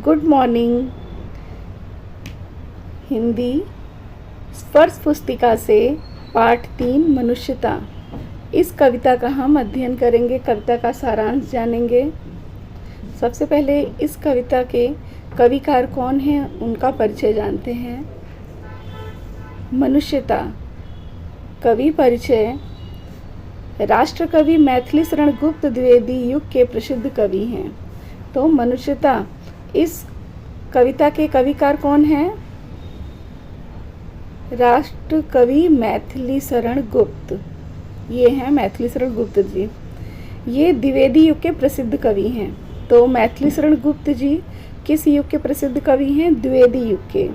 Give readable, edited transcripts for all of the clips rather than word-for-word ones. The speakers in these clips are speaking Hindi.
Good morning. हिंदी स्पर्श पुस्तिका से पाठ 3 मनुष्यता। इस कविता का हम अध्ययन करेंगे, कविता का सारांश जानेंगे। सबसे पहले इस कविता के कविकार कौन हैं उनका परिचय जानते हैं। मनुष्यता कवि परिचय। राष्ट्रकवि मैथिली शरण गुप्त द्विवेदी युग के प्रसिद्ध कवि हैं। तो मनुष्यता इस कविता के कविकार कौन हैं? राष्ट्रकवि मैथिली शरण गुप्त, ये हैं मैथिली शरण गुप्त जी। ये द्विवेदी युग के प्रसिद्ध कवि हैं। तो मैथिली शरण गुप्त जी किस युग के प्रसिद्ध कवि हैं? द्विवेदी युग के।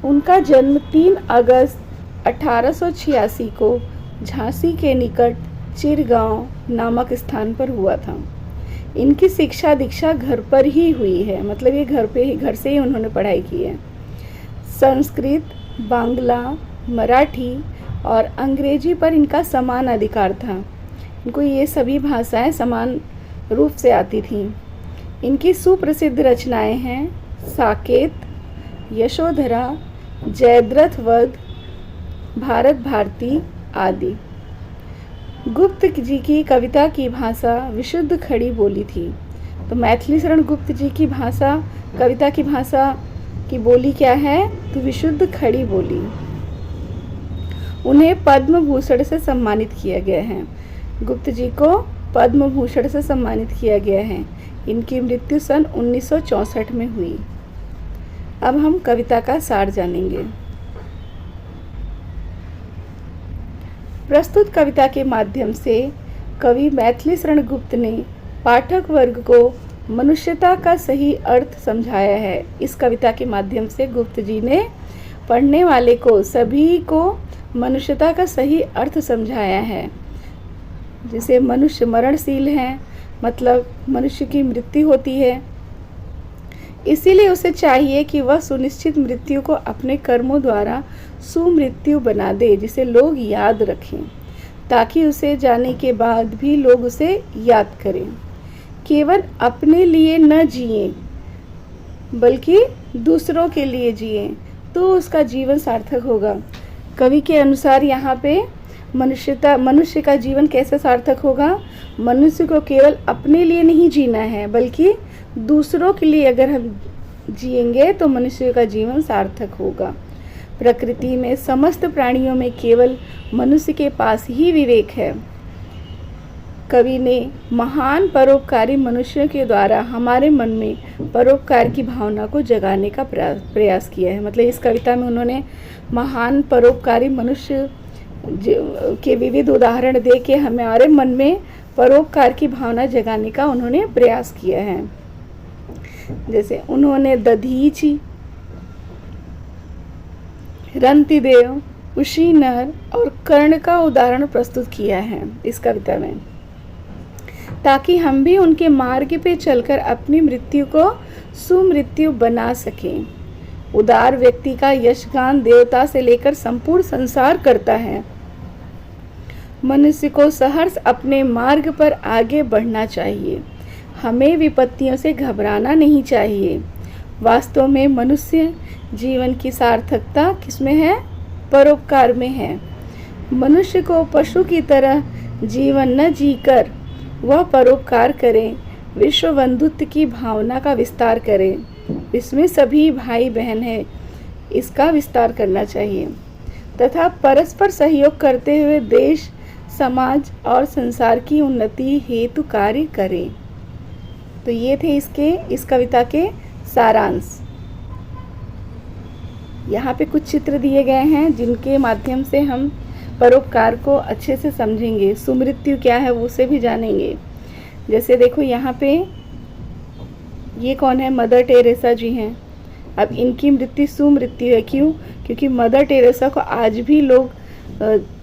उनका जन्म 3 अगस्त 1886 को झांसी के निकट चिरगांव नामक स्थान पर हुआ था। इनकी शिक्षा दीक्षा घर पर ही हुई है, मतलब ये घर से ही उन्होंने पढ़ाई की है। संस्कृत, बांग्ला, मराठी और अंग्रेजी पर इनका समान अधिकार था। इनको ये सभी भाषाएं समान रूप से आती थीं। इनकी सुप्रसिद्ध रचनाएं हैं साकेत, यशोधरा, जयद्रथ वध, भारत भारती आदि। गुप्त जी की कविता की भाषा विशुद्ध खड़ी बोली थी। तो मैथिली शरण गुप्त जी की भाषा, कविता की भाषा की बोली क्या है? तो विशुद्ध खड़ी बोली। उन्हें पद्म भूषण से सम्मानित किया गया है। गुप्त जी को पद्म भूषण से सम्मानित किया गया है। इनकी मृत्यु सन 1964 में हुई। अब हम कविता का सार जानेंगे। प्रस्तुत कविता के माध्यम से कवि मैथिली शरण गुप्त ने पाठक वर्ग को मनुष्यता का सही अर्थ समझाया है। इस कविता के माध्यम से गुप्त जी ने पढ़ने वाले को, सभी को मनुष्यता का सही अर्थ समझाया है। जैसे मनुष्य मरणशील है, मतलब मनुष्य की मृत्यु होती है, इसीलिए उसे चाहिए कि वह सुनिश्चित मृत्यु को अपने कर्मों द्वारा सुमृत्यु बना दे, जिसे लोग याद रखें, ताकि उसे जाने के बाद भी लोग उसे याद करें। केवल अपने लिए न जिए बल्कि दूसरों के लिए जिए, तो उसका जीवन सार्थक होगा। कवि के अनुसार यहाँ पे मनुष्य का जीवन कैसे सार्थक होगा? मनुष्य को केवल अपने लिए नहीं जीना है, बल्कि दूसरों के लिए अगर हम जिएंगे तो मनुष्य का जीवन सार्थक होगा। प्रकृति में समस्त प्राणियों में केवल मनुष्य के पास ही विवेक है। कवि ने महान परोपकारी मनुष्यों के द्वारा हमारे मन में परोपकार की भावना को जगाने का प्रयास किया है। मतलब इस कविता में उन्होंने महान परोपकारी मनुष्य के विविध उदाहरण दे के हमारे मन में परोपकार की भावना जगाने का उन्होंने प्रयास किया है। जैसे उन्होंने दधीचि, रंतिदेव, उशीनर और कर्ण का उदाहरण प्रस्तुत किया है इस कविता में, ताकि हम भी उनके मार्ग पे चलकर अपनी मृत्यु को सुमृत्यु बना सकें। उदार व्यक्ति का यशगान देवता से लेकर संपूर्ण संसार करता है। मनुष्य को सहर्ष अपने मार्ग पर आगे बढ़ना चाहिए। हमें विपत्तियों से घबराना नहीं चाहिए। वास्तव में मनुष्य जीवन की सार्थकता किसमें है? परोपकार में है। मनुष्य को पशु की तरह जीवन न जीकर वह परोपकार करें, विश्व बंधुत्व की भावना का विस्तार करें। इसमें सभी भाई बहन हैं, इसका विस्तार करना चाहिए तथा परस्पर सहयोग करते हुए देश, समाज और संसार की उन्नति हेतु कार्य करें। तो ये थे इस कविता के सारांश। यहाँ पे कुछ चित्र दिए गए हैं जिनके माध्यम से हम परोपकार को अच्छे से समझेंगे, सुमृत्यु क्या है वो उसे भी जानेंगे। जैसे देखो यहाँ पे ये कौन है? मदर टेरेसा जी हैं। अब इनकी मृत्यु सुमृत्यु है। क्यों? क्योंकि मदर टेरेसा को आज भी लोग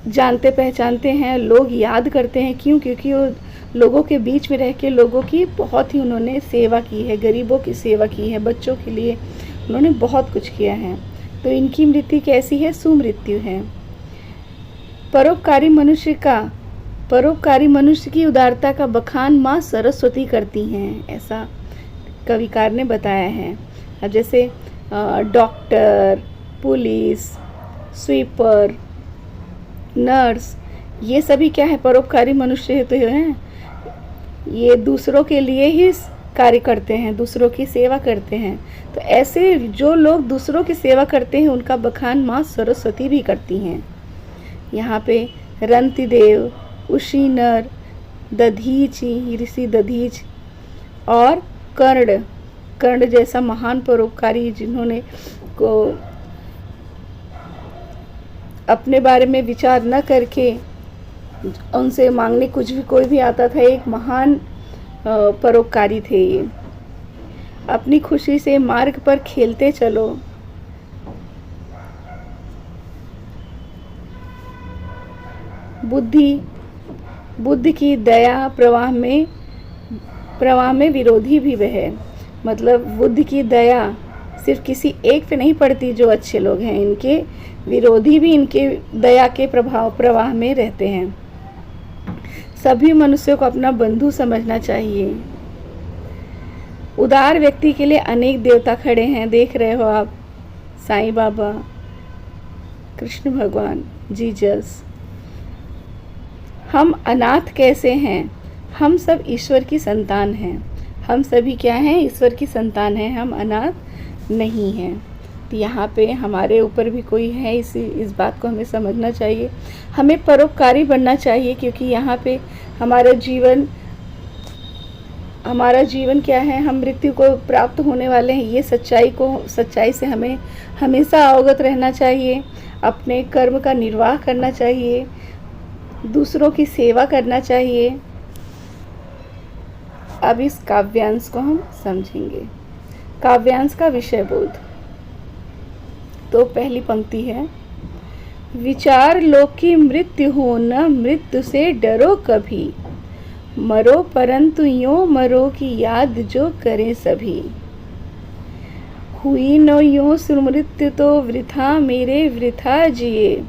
जानते पहचानते हैं, लोग याद करते हैं। क्यों? क्योंकि वो लोगों के बीच में रह के लोगों की बहुत ही उन्होंने सेवा की है, गरीबों की सेवा की है, बच्चों के लिए उन्होंने बहुत कुछ किया है। तो इनकी मृत्यु कैसी है? सुमृत्यु है। परोपकारी मनुष्य की उदारता का बखान माँ सरस्वती करती हैं। ऐसा कविकार ने बताया है। अब जैसे डॉक्टर, पुलिस, स्वीपर, नर्स, ये सभी क्या है, परोपकारी मनुष्य तो हैं। ये दूसरों के लिए ही कार्य करते हैं, दूसरों की सेवा करते हैं। तो ऐसे जो लोग दूसरों की सेवा करते हैं उनका बखान माँ सरस्वती भी करती हैं। यहाँ पे रंतिदेव, उशीनर, दधीचि, ऋषि दधीच और कर्ण जैसा महान परोपकारी जिन्होंने को अपने बारे में विचार न करके उनसे मांगने कुछ भी कोई भी आता था, एक महान परोपकारी थे ये। अपनी खुशी से मार्ग पर खेलते चलो, बुद्धि की दया प्रवाह में विरोधी भी वह। मतलब बुद्धि की दया सिर्फ किसी एक पे नहीं पड़ती, जो अच्छे लोग हैं इनके विरोधी भी इनके दया के प्रवाह में रहते हैं। सभी मनुष्यों को अपना बंधु समझना चाहिए। उदार व्यक्ति के लिए अनेक देवता खड़े हैं, देख रहे हो आप, साईं बाबा, कृष्ण भगवान, जीसस। हम अनाथ कैसे हैं? हम सब ईश्वर की संतान हैं। हम सभी क्या हैं? ईश्वर की संतान हैं, हम अनाथ नहीं हैं। तो यहाँ पे हमारे ऊपर भी कोई है, इस बात को हमें समझना चाहिए। हमें परोपकारी बनना चाहिए, क्योंकि यहाँ पे हमारा जीवन क्या है, हम मृत्यु को प्राप्त होने वाले हैं। ये सच्चाई से हमें हमेशा अवगत रहना चाहिए। अपने कर्म का निर्वाह करना चाहिए, दूसरों की सेवा करना चाहिए। अब इस काव्यांश को हम समझेंगे। काव्यांश का विषय बोध। तो पहली पंक्ति है, विचार लो की मृत्यु हो न, मृत्यु से डरो कभी। मरो परंतु यूं मरो की याद जो करे सभी। हुई न यूं सुमृत्यु तो वृथा मेरे वृथा जिए।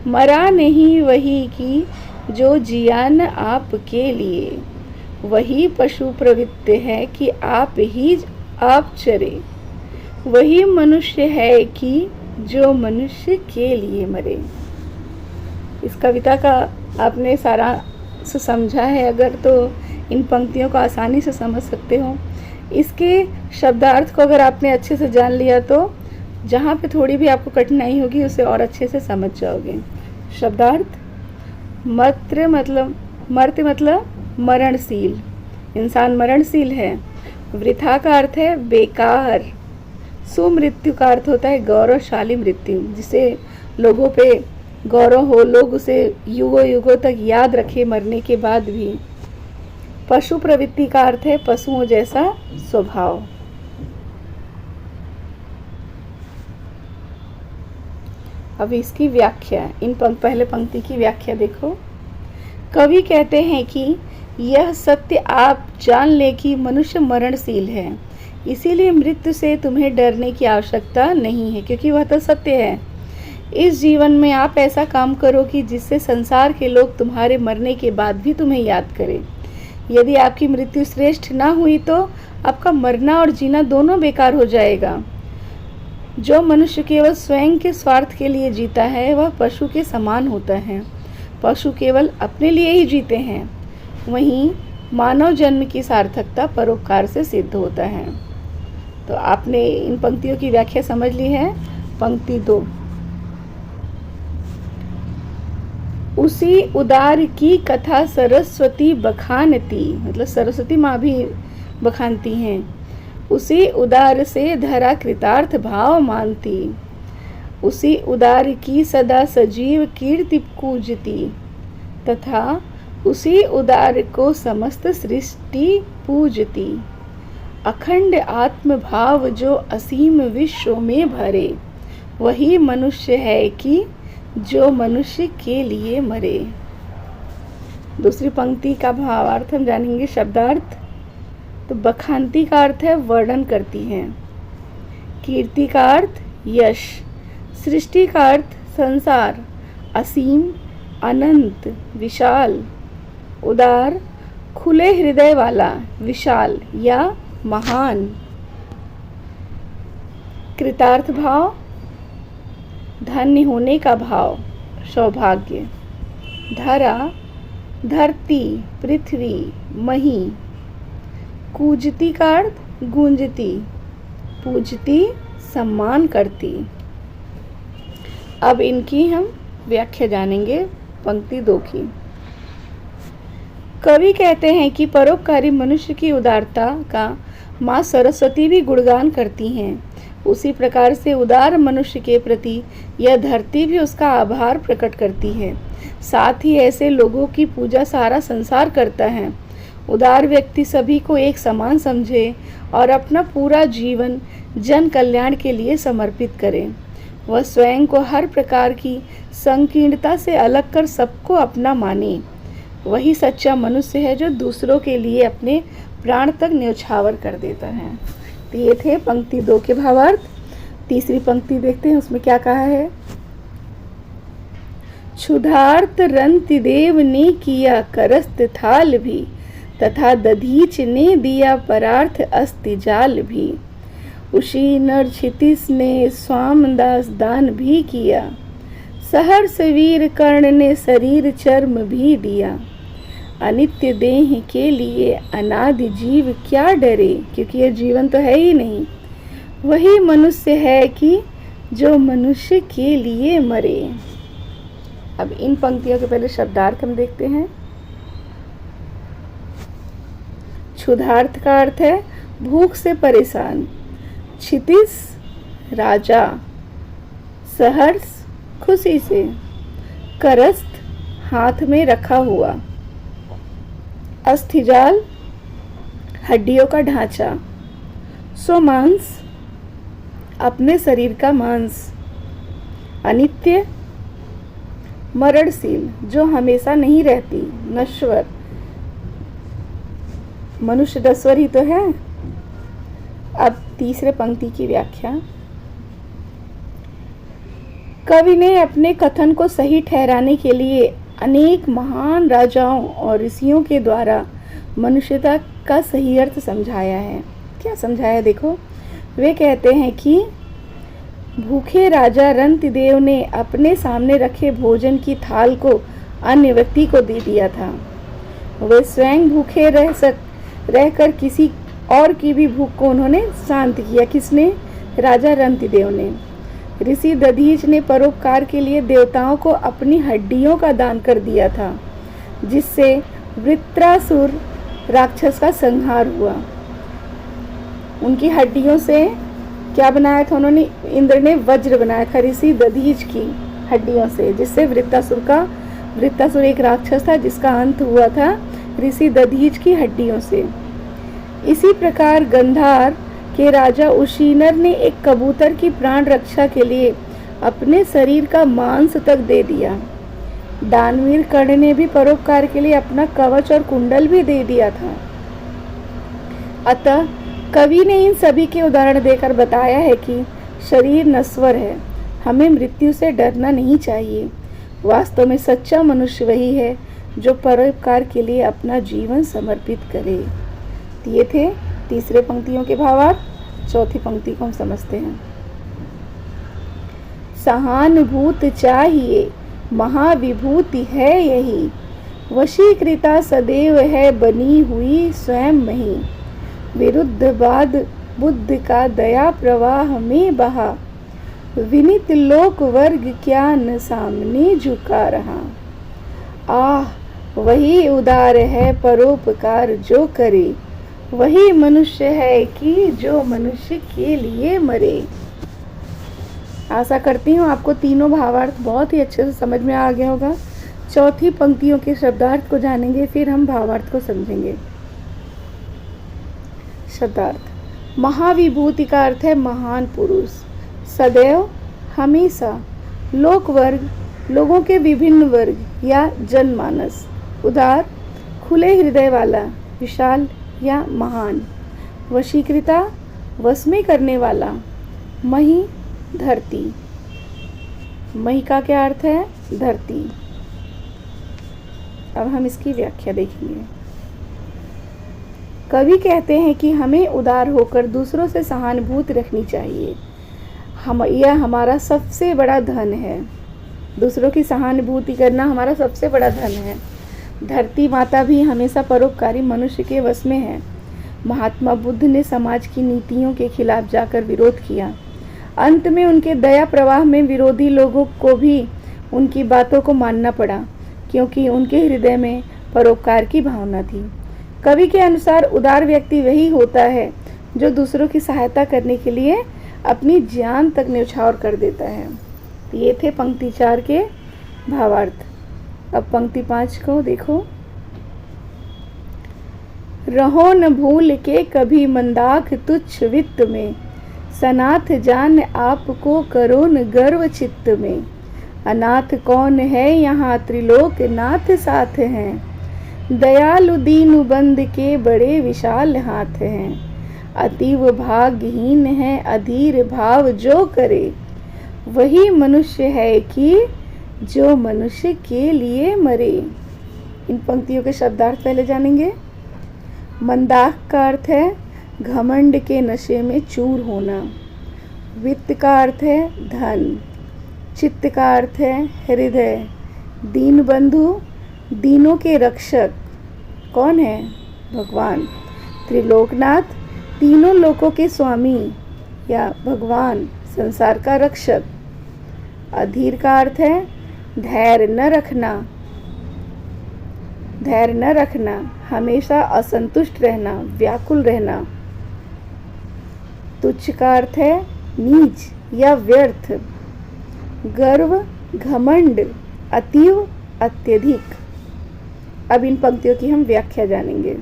मरा नहीं वही की जो जिया न आपके लिए। वही पशु प्रवृत्ति है कि आप चरे। वही मनुष्य है कि जो मनुष्य के लिए मरे। इस कविता का आपने सारा से समझा है अगर, तो इन पंक्तियों को आसानी से समझ सकते हो। इसके शब्दार्थ को अगर आपने अच्छे से जान लिया तो जहाँ पे थोड़ी भी आपको कठिनाई होगी उसे और अच्छे से समझ जाओगे। शब्दार्थ, मर्त्य मतलब मरणशील, इंसान मरणशील है। वृथा का अर्थ है बेकार। सुमृत्यु का अर्थ होता है गौरवशाली मृत्यु, जिसे लोगों पे गौरव हो, लोग उसे युगों युगों तक याद रखे मरने के बाद भी। पशु प्रवृत्ति का अर्थ है पशुओं जैसा स्वभाव। अब इसकी व्याख्या, इन पहले पंक्ति की व्याख्या देखो। कवि कहते हैं कि यह सत्य आप जान ले कि मनुष्य मरणशील है, इसीलिए मृत्यु से तुम्हें डरने की आवश्यकता नहीं है, क्योंकि वह तो सत्य है। इस जीवन में आप ऐसा काम करो कि जिससे संसार के लोग तुम्हारे मरने के बाद भी तुम्हें याद करें। यदि आपकी मृत्यु श्रेष्ठ ना हुई तो आपका मरना और जीना दोनों बेकार हो जाएगा। जो मनुष्य केवल स्वयं के स्वार्थ के लिए जीता है वह पशु के समान होता है। पशु केवल अपने लिए ही जीते हैं। वहीं मानव जन्म की सार्थकता परोपकार से सिद्ध होता है। तो आपने इन पंक्तियों की व्याख्या समझ ली है। पंक्ति 2, उसी उदार की कथा सरस्वती बखानती, मतलब सरस्वती माँ भी बखानती हैं। उसी उदार से धरा कृतार्थ भाव मानती। उसी उदार की सदा सजीव कीर्ति पूजती, तथा उसी उदार को समस्त सृष्टि पूजती। अखंड आत्म भाव जो असीम विश्व में भरे, वही मनुष्य है कि जो मनुष्य के लिए मरे। दूसरी पंक्ति का भावार्थ हम जानेंगे। शब्दार्थ, तो बखानती का अर्थ है वर्णन करती हैं। कीर्ति का अर्थ यश। सृष्टि का अर्थ संसार। असीम, अनंत, विशाल। उदार, खुले हृदय वाला, विशाल या महान। कृतार्थ भाव, धन्य होने का भाव, सौभाग्य। धरा, धरती, पृथ्वी, मही। कूजती का अर्थ गूंजती, पूजती, सम्मान करती। अब इनकी हम व्याख्या जानेंगे पंक्ति 2 की। कवि कहते हैं कि परोपकारी मनुष्य की उदारता का माँ सरस्वती भी गुणगान करती हैं। उसी प्रकार से उदार मनुष्य के प्रति यह धरती भी उसका आभार प्रकट करती है। साथ ही ऐसे लोगों की पूजा सारा संसार करता है। उदार व्यक्ति सभी को एक समान समझे और अपना पूरा जीवन जन कल्याण के लिए समर्पित करे। वह स्वयं को हर प्रकार की संकीर्णता से अलग कर सबको अपना माने। वही सच्चा मनुष्य है जो दूसरों के लिए अपने प्राण तक न्यौछावर कर देता है। तो ये थे पंक्ति 2 के भावार्थ। तीसरी पंक्ति देखते हैं, उसमें क्या कहा है। क्षुधार्त रंति देव ने किया करस्त थाल भी, तथा दधीच ने दिया परार्थ अस्ति जाल भी। उसी नर क्षितिज ने स्वामदास दान भी किया, सहर्ष वीर कर्ण ने शरीर चर्म भी दिया। अनित्य देह के लिए अनादि जीव क्या डरे, क्योंकि ये जीवन तो है ही नहीं। वही मनुष्य है कि जो मनुष्य के लिए मरे। अब इन पंक्तियों के पहले शब्दार्थ हम देखते हैं। क्षुधार्थ का अर्थ है भूख से परेशान। क्षितिज राजा, सहर्ष खुशी से, करस्त हाथ में रखा हुआ, अस्थिजाल हड्डियों का ढांचा, सोमांस अपने शरीर का मांस, अनित्य मरणशील जो हमेशा नहीं रहती, नश्वर मनुष्य नश्वर ही तो है। अब तीसरे पंक्ति की व्याख्या। कवि ने अपने कथन को सही ठहराने के लिए अनेक महान राजाओं और ऋषियों के द्वारा मनुष्यता का सही अर्थ समझाया है। क्या समझाया देखो। वे कहते हैं कि भूखे राजा रंतिदेव ने अपने सामने रखे भोजन की थाल को अन्य व्यक्ति को दे दिया था। वे स्वयं भूखे रहकर किसी और की भी भूख को उन्होंने शांत किया। किसने? राजा रंतिदेव ने। ऋषि दधीच ने परोपकार के लिए देवताओं को अपनी हड्डियों का दान कर दिया था, जिससे वृत्रासुर राक्षस का संहार हुआ। उनकी हड्डियों से क्या बनाया था उन्होंने? इंद्र ने वज्र बनाया था ऋषि दधीच की हड्डियों से, जिससे वृत्रासुर एक राक्षस था जिसका अंत हुआ था ऋषि दधीच की हड्डियों से। इसी प्रकार गंधार के राजा उशीनर ने एक कबूतर की प्राण रक्षा के लिए अपने शरीर का मांस तक दे दिया। दानवीर कर्ण ने भी परोपकार के लिए अपना कवच और कुंडल भी दे दिया था। अतः कवि ने इन सभी के उदाहरण देकर बताया है कि शरीर नश्वर है, हमें मृत्यु से डरना नहीं चाहिए। वास्तव में सच्चा मनुष्य वही है जो परोपकार के लिए अपना जीवन समर्पित करे। ये थे तीसरे पंक्तियों के भावार्थ। चौथी पंक्ति को हम समझते हैं। सहानुभूत चाहिए महाविभूति है यही, वशीकृता सदैव है बनी हुई स्वयं मही। विरुद्धवाद बुद्ध का दया प्रवाह में बहा, विनित लोक वर्ग क्या न सामने झुका रहा। आह वही उदार है परोपकार जो करे, वही मनुष्य है कि जो मनुष्य के लिए मरे। आशा करती हूँ आपको तीनों भावार्थ बहुत ही अच्छे से समझ में आ गया होगा। चौथी पंक्तियों के शब्दार्थ को जानेंगे, फिर हम भावार्थ को समझेंगे। शब्दार्थ। महाविभूति का अर्थ है महान पुरुष, सदैव हमेशा, लोक वर्ग लोगों के विभिन्न वर्ग या जनमानस, उदार खुले हृदय वाला, विशाल या महान, वशीकृता वश में करने वाला, मही धरती। मही का क्या अर्थ है? धरती। अब हम इसकी व्याख्या देखेंगे। कवि कहते हैं कि हमें उदार होकर दूसरों से सहानुभूति रखनी चाहिए। यह हमारा सबसे बड़ा धन है। दूसरों की सहानुभूति करना हमारा सबसे बड़ा धन है। धरती माता भी हमेशा परोपकारी मनुष्य के वश में है। महात्मा बुद्ध ने समाज की नीतियों के खिलाफ जाकर विरोध किया। अंत में उनके दया प्रवाह में विरोधी लोगों को भी उनकी बातों को मानना पड़ा, क्योंकि उनके हृदय में परोपकार की भावना थी। कवि के अनुसार उदार व्यक्ति वही होता है जो दूसरों की सहायता करने के लिए अपनी जान तक न्यौछावर कर देता है। ये थे पंक्ति 4 के भावार्थ। अब पंक्ति 5 को देखो। रहो न भूल के कभी मंदाक तुच्छ वित्त में, सनाथ जान आपको करो न गर्व चित्त में। अनाथ कौन है यहाँ त्रिलोक नाथ साथ हैं, दयालु दीनु बंद के बड़े विशाल हाथ हैं। अतीव भाग्यहीन है अधीर भाव जो करे, वही मनुष्य है कि जो मनुष्य के लिए मरे। इन पंक्तियों के शब्दार्थ पहले जानेंगे। मंदाक का अर्थ है घमंड के नशे में चूर होना। वित्त का अर्थ है धन। चित्त का अर्थ है हृदय। दीन बंधु, दीनों के रक्षक कौन है? भगवान। त्रिलोकनाथ, तीनों लोकों के स्वामी या भगवान, संसार का रक्षक। अधीर का अर्थ है धैर्य न रखना। धैर्य न रखना, हमेशा असंतुष्ट रहना, व्याकुल रहना। तुच्छ का अर्थ है नीच या व्यर्थ। गर्व, घमंड, अतीव, अत्यधिक। अब इन पंक्तियों की हम व्याख्या जानेंगे।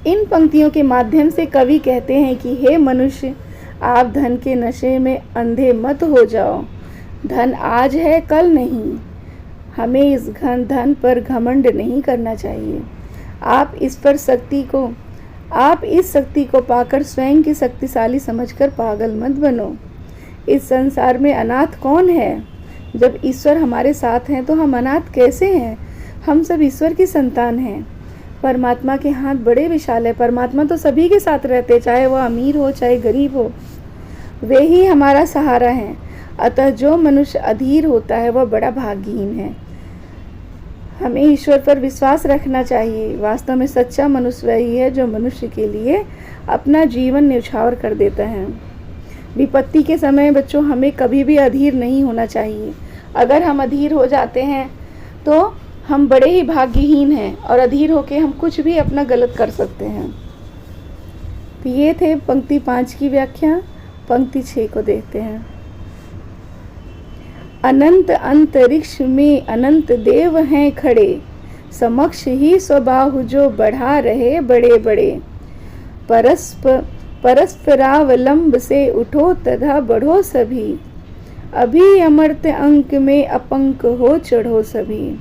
इन पंक्तियों के माध्यम से कवि कहते हैं कि हे मनुष्य, आप धन के नशे में अंधे मत हो जाओ। धन आज है, कल नहीं। हमें इस धन पर घमंड नहीं करना चाहिए। आप इस शक्ति को पाकर स्वयं की शक्तिशाली समझकर पागल मत बनो। इस संसार में अनाथ कौन है? जब ईश्वर हमारे साथ हैं तो हम अनाथ कैसे हैं? हम सब ईश्वर की संतान हैं। परमात्मा के हाथ बड़े विशाल है। परमात्मा तो सभी के साथ रहते, चाहे वह अमीर हो चाहे गरीब हो, वे ही हमारा सहारा हैं। अतः जो मनुष्य अधीर होता है वह बड़ा भाग्यहीन है। हमें ईश्वर पर विश्वास रखना चाहिए। वास्तव में सच्चा मनुष्य वही है जो मनुष्य के लिए अपना जीवन न्यौछावर कर देता है। विपत्ति के समय बच्चों हमें कभी भी अधीर नहीं होना चाहिए। अगर हम अधीर हो जाते हैं तो हम बड़े ही भाग्यहीन हैं और अधीर होके हम कुछ भी अपना गलत कर सकते हैं। तो ये थे पंक्ति 5 की व्याख्या। पंक्ति 6 को देखते हैं। अनंत अंतरिक्ष में अनंत देव हैं खड़े, समक्ष ही स्वबाहु जो बढ़ा रहे बड़े बड़े। परस्परावलंब से उठो तथा बढ़ो सभी, अभी अमर्त्य अंक में अपंक हो चढ़ो सभी।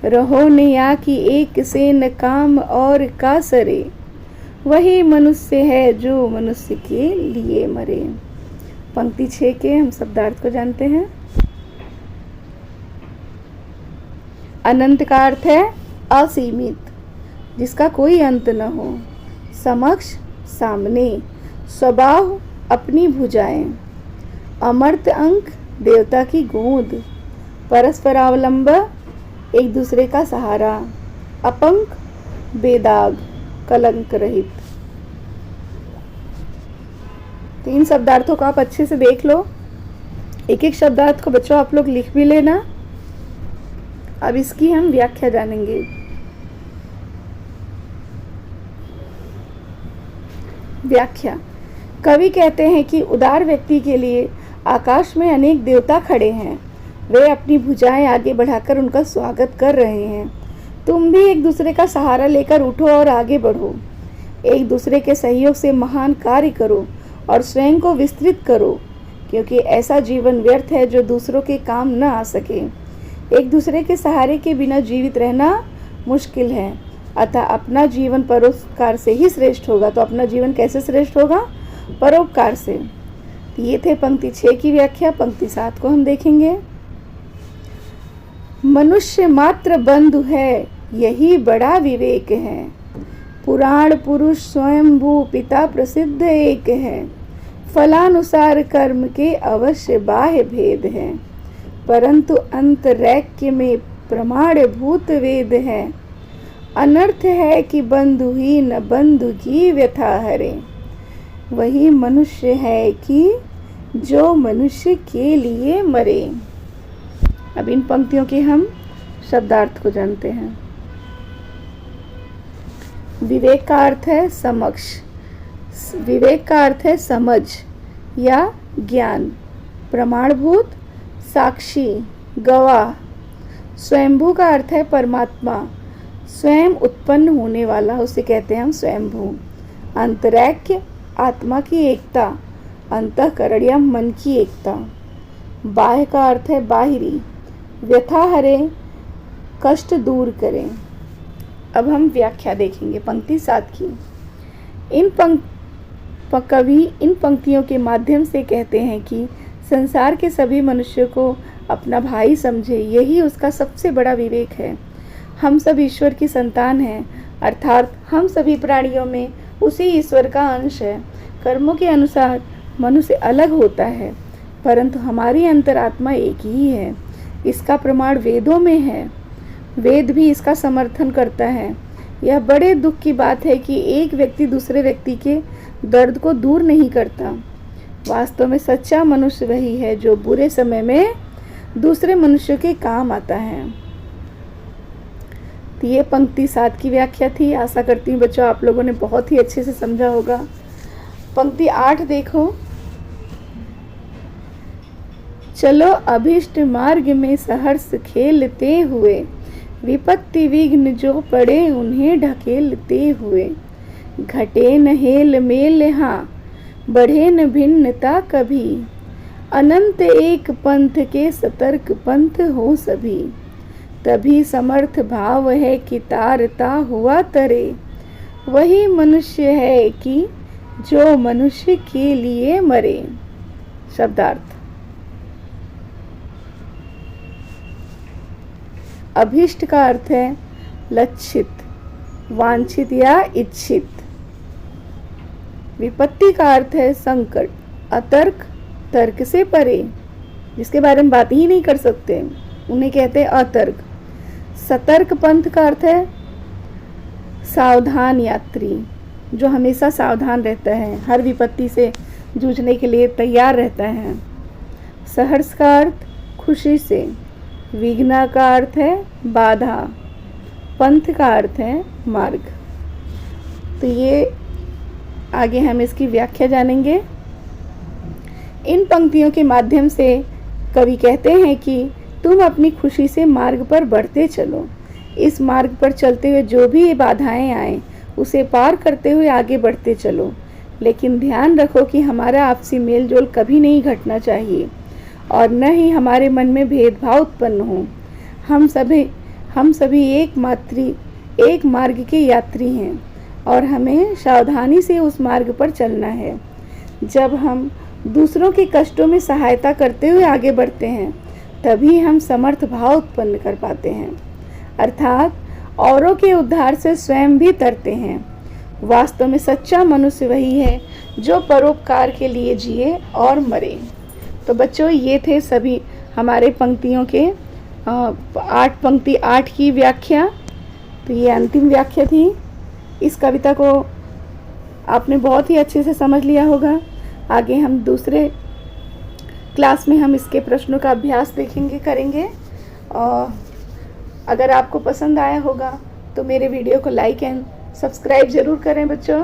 रहो न या कि एक से न काम और का सरे, वही मनुष्य है जो मनुष्य के लिए मरे। पंक्ति 6 के हम शब्दार्थ को जानते हैं। अनंत का अर्थ है असीमित, जिसका कोई अंत न हो। समक्ष, सामने। स्वबाहु, अपनी भुजाएं। अमर्त्य अंक, देवता की गोद। परस्परावलंब, एक दूसरे का सहारा। अपंक, बेदाग, कलंक रहित। तो इन शब्दार्थों को आप अच्छे से देख लो। एक एक शब्दार्थ को बच्चों आप लोग लिख भी लेना। अब इसकी हम व्याख्या जानेंगे। व्याख्या। कवि कहते हैं कि उदार व्यक्ति के लिए आकाश में अनेक देवता खड़े हैं। वे अपनी भुजाएं आगे बढ़ाकर उनका स्वागत कर रहे हैं। तुम भी एक दूसरे का सहारा लेकर उठो और आगे बढ़ो। एक दूसरे के सहयोग से महान कार्य करो और स्वयं को विस्तृत करो, क्योंकि ऐसा जीवन व्यर्थ है जो दूसरों के काम न आ सके। एक दूसरे के सहारे के बिना जीवित रहना मुश्किल है। अतः अपना जीवन परोपकार से ही श्रेष्ठ होगा। तो अपना जीवन कैसे श्रेष्ठ होगा? परोपकार से। तो ये थे पंक्ति 6 की व्याख्या। पंक्ति 7 को हम देखेंगे। मनुष्य मात्र बंधु है, यही बड़ा विवेक है। पुराण पुरुष स्वयंभू पिता प्रसिद्ध एक है। फलानुसार कर्म के अवश्य बाह्य भेद है, परंतु अंतरैक्य में प्रमाणभूत वेद है। अनर्थ है कि बंधु ही न बंधु की व्यथा हरे। वही मनुष्य है कि जो मनुष्य के लिए मरे। अब इन पंक्तियों के हम शब्दार्थ को जानते हैं। विवेक का अर्थ है समक्ष, विवेक का अर्थ है समझ या ज्ञान। प्रमाणभूत साक्षी, गवाह। स्वयंभू का अर्थ है परमात्मा, स्वयं उत्पन्न होने वाला, उसे कहते हैं हम स्वयंभू। अंतरैक्य आत्मा की एकता, अंतःकरण या मन की एकता। बाह्य का अर्थ है बाहिरी, व्यथा हरे, कष्ट दूर करें। अब हम व्याख्या देखेंगे पंक्ति 7 की। कवि इन पंक्तियों के माध्यम से कहते हैं कि संसार के सभी मनुष्यों को अपना भाई समझे, यही उसका सबसे बड़ा विवेक है। हम सब ईश्वर की संतान हैं, अर्थात हम सभी प्राणियों में उसी ईश्वर का अंश है। कर्मों के अनुसार मनुष्य अलग होता है, परंतु हमारी अंतरात्मा एक ही है। इसका प्रमाण वेदों में है, वेद भी इसका समर्थन करता है। यह बड़े दुख की बात है कि एक व्यक्ति दूसरे व्यक्ति के दर्द को दूर नहीं करता। वास्तव में सच्चा मनुष्य वही है जो बुरे समय में दूसरे मनुष्यों के काम आता है। तो ये पंक्ति 7 की व्याख्या थी। आशा करती हूँ बच्चों आप लोगों ने बहुत ही अच्छे से समझा होगा। पंक्ति 8 देखो। चलो अभिष्ट मार्ग में सहर्ष खेलते हुए, विपत्ति विघ्न जो पड़े उन्हें ढकेलते हुए। घटे न हेल मेल हाँ, बढ़े न भिन्नता कभी, अनंत एक पंथ के सतर्क पंथ हो सभी। तभी समर्थ भाव है कि तारता हुआ तरे, वही मनुष्य है कि जो मनुष्य के लिए मरे। शब्दार्थ। अभीष्ट का अर्थ है लक्षित, वांछित या इच्छित। विपत्ति का अर्थ है संकट, अतर्क, तर्क से परे, जिसके बारे में बात ही नहीं कर सकते, उन्हें कहते हैं अतर्क। सतर्क पंथ का अर्थ है सावधान यात्री, जो हमेशा सावधान रहता है, हर विपत्ति से जूझने के लिए तैयार रहता है। सहर्ष का अर्थ खुशी से, विघ्न का अर्थ है बाधा, पंथ का अर्थ है मार्ग। तो ये आगे हम इसकी व्याख्या जानेंगे। इन पंक्तियों के माध्यम से कवि कहते हैं कि तुम अपनी खुशी से मार्ग पर बढ़ते चलो। इस मार्ग पर चलते हुए जो भी बाधाएं आए उसे पार करते हुए आगे बढ़ते चलो, लेकिन ध्यान रखो कि हमारा आपसी मेल जोल कभी नहीं घटना चाहिए और न ही हमारे मन में भेदभाव उत्पन्न हो। हम सभी एक मार्ग के यात्री हैं और हमें सावधानी से उस मार्ग पर चलना है। जब हम दूसरों के कष्टों में सहायता करते हुए आगे बढ़ते हैं तभी हम समर्थ भाव उत्पन्न कर पाते हैं, अर्थात औरों के उद्धार से स्वयं भी तरते हैं। वास्तव में सच्चा मनुष्य वही है जो परोपकार के लिए जिए और मरे। तो बच्चों ये थे सभी हमारे पंक्तियों के पंक्ति 8 की व्याख्या। तो ये अंतिम व्याख्या थी। इस कविता को आपने बहुत ही अच्छे से समझ लिया होगा। आगे हम दूसरे क्लास में हम इसके प्रश्नों का अभ्यास करेंगे। और अगर आपको पसंद आया होगा तो मेरे वीडियो को लाइक एंड सब्सक्राइब ज़रूर करें बच्चों,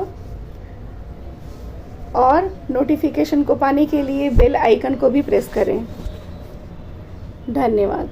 और नोटिफिकेशन को पाने के लिए बेल आइकन को भी प्रेस करें। धन्यवाद।